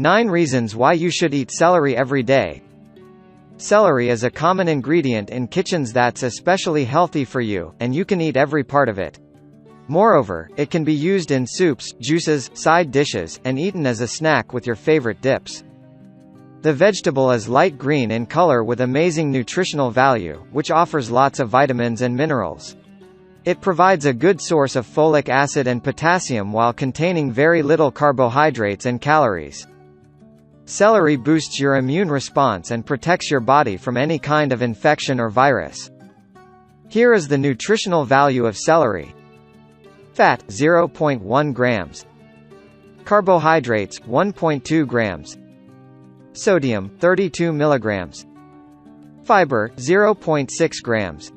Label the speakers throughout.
Speaker 1: 9 reasons why you should eat celery every day. Celery is a common ingredient in kitchens that's especially healthy for you, and you can eat every part of it. Moreover, it can be used in soups, juices, side dishes, and eaten as a snack with your favorite dips. The vegetable is light green in color with amazing nutritional value, which offers lots of vitamins and minerals. It provides a good source of folic acid and potassium while containing very little carbohydrates and calories. Celery boosts your immune response and protects your body from any kind of infection or virus. Here is the nutritional value of celery. Fat, 0.1 grams. Carbohydrates, 1.2 grams. Sodium, 32 milligrams. Fiber, 0.6 grams.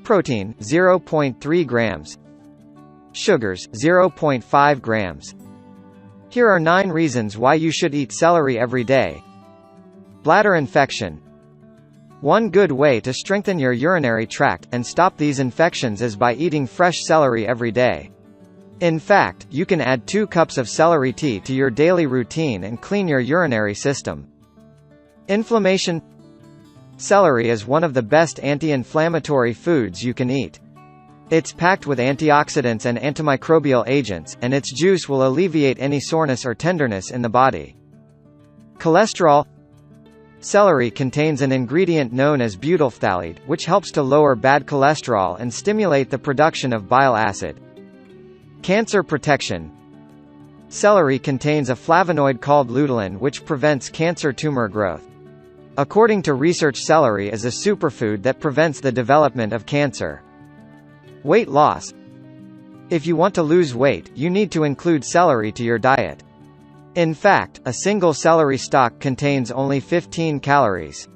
Speaker 1: Protein, 0.3 grams. Sugars, 0.5 grams. Here are 9 reasons why you should eat celery every day. Bladder infection. One good way to strengthen your urinary tract and stop these infections is by eating fresh celery every day. In fact, you can add 2 cups of celery tea to your daily routine and clean your urinary system. Inflammation. Celery is one of the best anti-inflammatory foods you can eat. It's packed with antioxidants and antimicrobial agents, and its juice will alleviate any soreness or tenderness in the body. Cholesterol. Celery contains an ingredient known as butylphthalate, which helps to lower bad cholesterol and stimulate the production of bile acid. Cancer protection. Celery contains a flavonoid called lutein which prevents cancer tumor growth. According to research, celery is a superfood that prevents the development of cancer. Weight loss. If you want to lose weight, you need to include celery to your diet. In fact, a single celery stalk contains only 15 calories.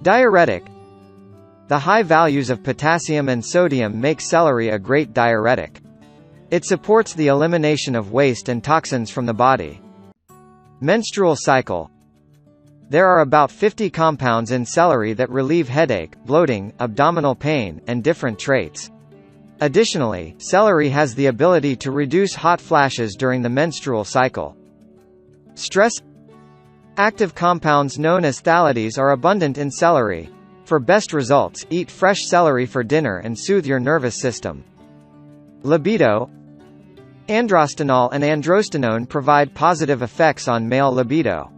Speaker 1: Diuretic. The high values of potassium and sodium make celery a great diuretic. It supports the elimination of waste and toxins from the body. Menstrual cycle. There are about 50 compounds in celery that relieve headache, bloating, abdominal pain, and different traits. Additionally, celery has the ability to reduce hot flashes during the menstrual cycle. Stress. Active compounds known as phthalates are abundant in celery. For best results, eat fresh celery for dinner and soothe your nervous system. Libido. Androstenol and androstenone provide positive effects on male libido.